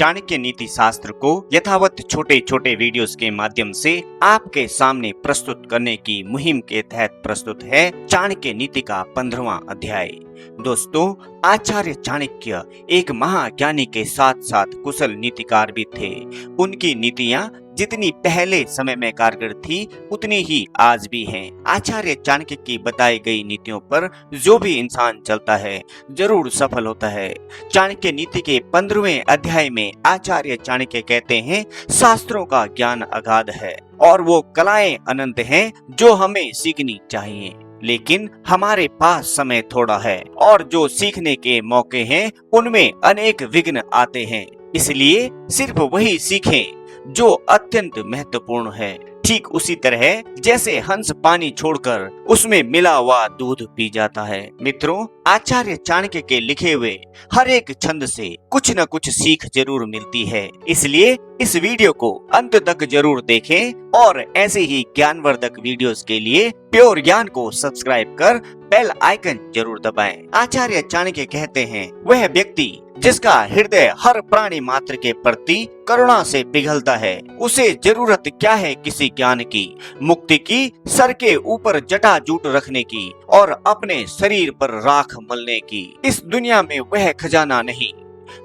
चाणक्य नीति शास्त्र को यथावत छोटे छोटे वीडियोस के माध्यम से आपके सामने प्रस्तुत करने की मुहिम के तहत प्रस्तुत है चाणक्य नीति का 15वां अध्याय। दोस्तों, आचार्य चाणक्य एक महाज्ञानी के साथ साथ कुशल नीतिकार भी थे। उनकी नीतियां जितनी पहले समय में कारगर थी उतनी ही आज भी हैं। आचार्य चाणक्य की बताई गई नीतियों पर जो भी इंसान चलता है जरूर सफल होता है। चाणक्य नीति के 15वें अध्याय में आचार्य चाणक्य कहते हैं, शास्त्रों का ज्ञान अगाध है और वो कलाएं अनंत हैं जो हमें सीखनी चाहिए, लेकिन हमारे पास समय थोड़ा है और जो सीखने के मौके हैं उनमें अनेक विघ्न आते हैं। इसलिए सिर्फ वही सीखें जो अत्यंत महत्वपूर्ण है। ठीक उसी तरह जैसे हंस पानी छोड़कर उसमें मिला हुआ दूध पी जाता है। मित्रों, आचार्य चाणक्य के लिखे हुए हर एक छंद से कुछ न कुछ सीख जरूर मिलती है। इसलिए इस वीडियो को अंत तक जरूर देखें और ऐसे ही ज्ञानवर्धक वीडियोस के लिए प्योर ज्ञान को सब्सक्राइब कर बेल आइकन जरूर दबाएं। आचार्य चाणक्य कहते हैं, वह व्यक्ति जिसका हृदय हर प्राणी मात्र के प्रति करुणा से पिघलता है, उसे जरूरत क्या है किसी ज्ञान की, मुक्ति की, सर के ऊपर जटा जूट रखने की और अपने शरीर पर राख मलने की। इस दुनिया में वह खजाना नहीं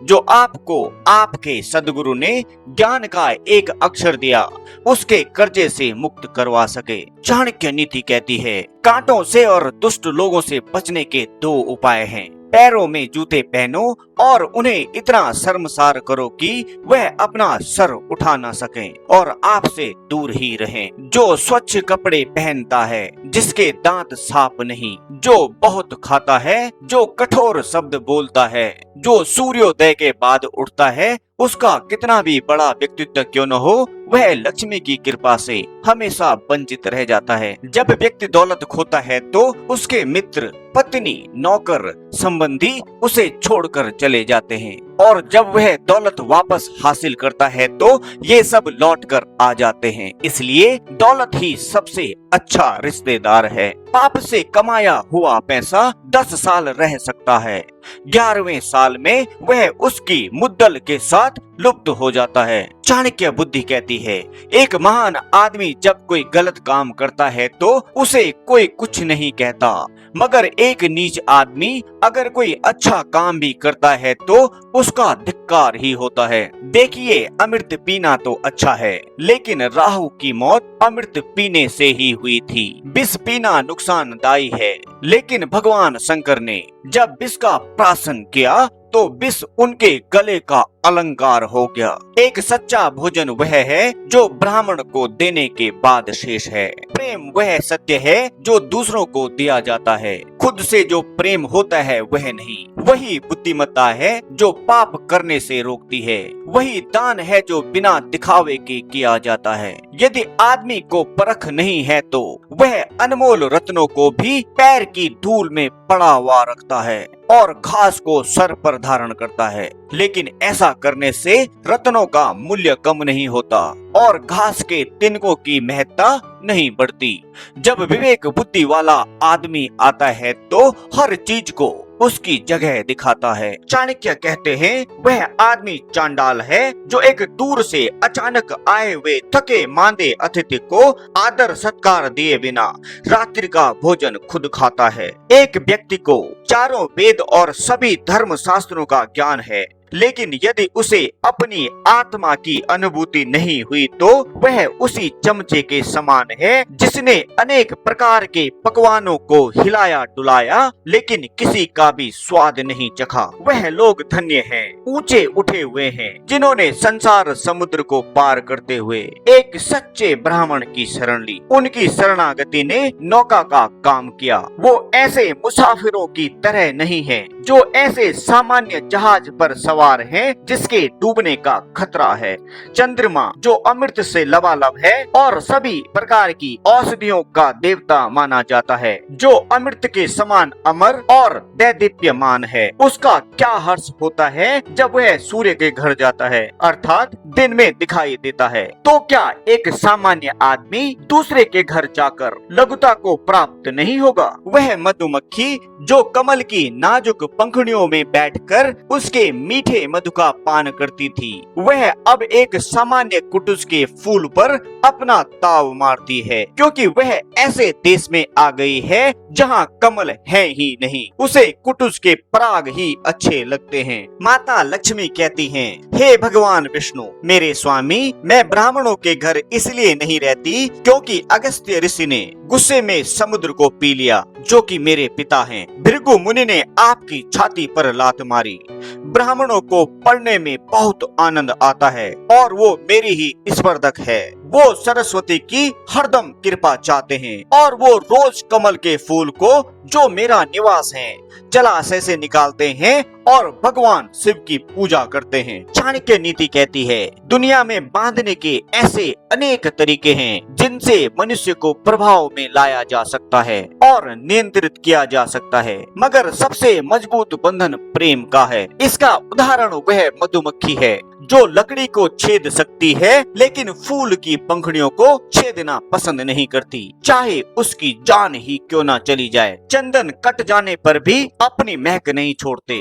जो आपको आपके सद्गुरु ने ज्ञान का एक अक्षर दिया उसके कर्जे से मुक्त करवा सके। चाणक्य नीति कहती है, कांटों से और दुष्ट लोगों से बचने के 2 उपाय हैं। पैरों में जूते पहनो और उन्हें इतना शर्मसार करो कि वह अपना सर उठा ना सकें और आपसे दूर ही रहें। जो स्वच्छ कपड़े पहनता है, जिसके दांत साफ नहीं, जो बहुत खाता है, जो कठोर शब्द बोलता है, जो सूर्योदय के बाद उठता है, उसका कितना भी बड़ा व्यक्तित्व क्यों न हो, वह लक्ष्मी की कृपा से हमेशा वंचित रह जाता है। जब व्यक्ति दौलत खोता है तो उसके मित्र, पत्नी, नौकर, संबंधी उसे छोड़कर चले जाते हैं और जब वह दौलत वापस हासिल करता है तो ये सब लौट कर आ जाते हैं। इसलिए दौलत ही सबसे अच्छा रिश्तेदार है। पाप से कमाया हुआ पैसा 10 साल रह सकता है, 11वें साल में वह उसकी मुद्दल के साथ लुप्त हो जाता है। चाणक्य बुद्धि कहती है, एक महान आदमी जब कोई गलत काम करता है तो उसे कोई कुछ नहीं कहता, मगर एक नीच आदमी अगर कोई अच्छा काम भी करता है तो उसका धिक्कार ही होता है। देखिए, अमृत पीना तो अच्छा है, लेकिन राहु की मौत अमृत पीने से ही हुई थी। विष पीना नुकसानदायी है, लेकिन भगवान शंकर ने जब विष का प्राशन किया तो विष उनके गले का अलंकार हो गया। एक सच्चा भोजन वह है जो ब्राह्मण को देने के बाद शेष है। प्रेम वह सत्य है जो दूसरों को दिया जाता है, खुद से जो प्रेम होता है वह नहीं। वही बुद्धिमत्ता है जो पाप करने से रोकती है। वही दान है जो बिना दिखावे के किया जाता है। यदि आदमी को परख नहीं है तो वह अनमोल रत्नों को भी पैर की धूल में पड़ा हुआ रखता है और घास को सर पर धारण करता है, लेकिन ऐसा करने से रत्नों का मूल्य कम नहीं होता और घास के तिनकों की महत्ता नहीं बढ़ती। जब विवेक बुद्धि वाला आदमी आता है तो हर चीज को उसकी जगह दिखाता है। चाणक्य कहते हैं, वह आदमी चांडाल है जो एक दूर से अचानक आए हुए थके मांदे अतिथि को आदर सत्कार दिए बिना रात्रि का भोजन खुद खाता है। एक व्यक्ति को चारों वेद और सभी धर्म शास्त्रों का ज्ञान है, लेकिन यदि उसे अपनी आत्मा की अनुभूति नहीं हुई तो वह उसी चमचे के समान है जिसने अनेक प्रकार के पकवानों को हिलाया डुलाया लेकिन किसी का भी स्वाद नहीं चखा। वह लोग धन्य हैं, ऊंचे उठे हुए हैं, जिन्होंने संसार समुद्र को पार करते हुए एक सच्चे ब्राह्मण की शरण ली। उनकी शरणागति ने नौका का काम किया। वो ऐसे मुसाफिरों की तरह नहीं है जो ऐसे सामान्य जहाज पर सवार हैं जिसके डूबने का खतरा है। चंद्रमा जो अमृत से लबालब है और सभी प्रकार की औषधियों का देवता माना जाता है, जो अमृत के समान अमर और दैदीप्यमान है, उसका क्या हर्ष होता है जब वह सूर्य के घर जाता है, अर्थात दिन में दिखाई देता है। तो क्या एक सामान्य आदमी दूसरे के घर जाकर लघुता को प्राप्त नहीं होगा? वह मधुमक्खी जो कमल की नाजुक पंखुड़ियों में बैठकर उसके मीठे मीठे मधु का पान करती थी, वह अब एक सामान्य कुटुस के फूल पर अपना ताव मारती है, क्योंकि वह ऐसे देश में आ गई है जहाँ कमल है ही नहीं। उसे कुटुस के पराग ही अच्छे लगते हैं। माता लक्ष्मी कहती हैं, हे भगवान विष्णु, मेरे स्वामी, मैं ब्राह्मणों के घर इसलिए नहीं रहती क्योंकि अगस्त्य ऋषि ने गुस्से में समुद्र को पी लिया, जो कि मेरे पिता हैं। भृगु मुनि ने आपकी छाती पर लात मारी। ब्राह्मणों को पढ़ने में बहुत आनंद आता है और वो मेरी ही स्पर्धक है। वो सरस्वती की हरदम कृपा चाहते हैं और वो रोज कमल के फूल को, जो मेरा निवास है, जलाशय से निकालते हैं और भगवान शिव की पूजा करते हैं। चाणक्य नीति कहती है, दुनिया में बांधने के ऐसे अनेक तरीके हैं जिनसे मनुष्य को प्रभाव में लाया जा सकता है और नियंत्रित किया जा सकता है, मगर सबसे मजबूत बंधन प्रेम का है। इसका उदाहरण वह मधुमक्खी है जो लकड़ी को छेद सकती है लेकिन फूल की पंखुड़ियों को छेदना पसंद नहीं करती, चाहे उसकी जान ही क्यों ना चली जाए। चंदन कट जाने पर भी अपनी महक नहीं छोड़ते।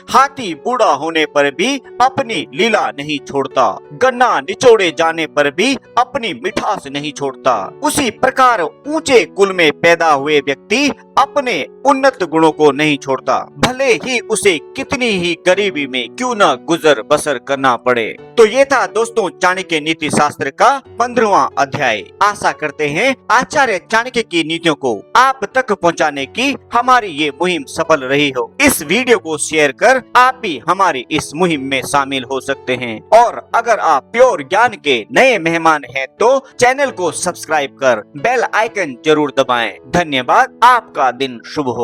हाथी बूढ़ा होने पर भी अपनी लीला नहीं छोड़ता। गन्ना निचोड़े जाने पर भी अपनी मिठास नहीं छोड़ता। उसी प्रकार ऊंचे कुल में पैदा हुए व्यक्ति अपने उन्नत गुणों को नहीं छोड़ता, भले ही उसे कितनी ही गरीबी में क्यों न गुजर बसर करना पड़े। तो ये था दोस्तों चाणक्य नीति शास्त्र का 15वां अध्याय। आशा करते हैं आचार्य चाणक्य की नीतियों को आप तक पहुंचाने की हमारी ये मुहिम सफल रही हो। इस वीडियो को शेयर कर आप भी हमारी इस मुहिम में शामिल हो सकते हैं। और अगर आप प्योर ज्ञान के नए मेहमान हैं तो चैनल को सब्सक्राइब कर बेल आइकन जरूर दबाएं। धन्यवाद। आपका दिन शुभ हो।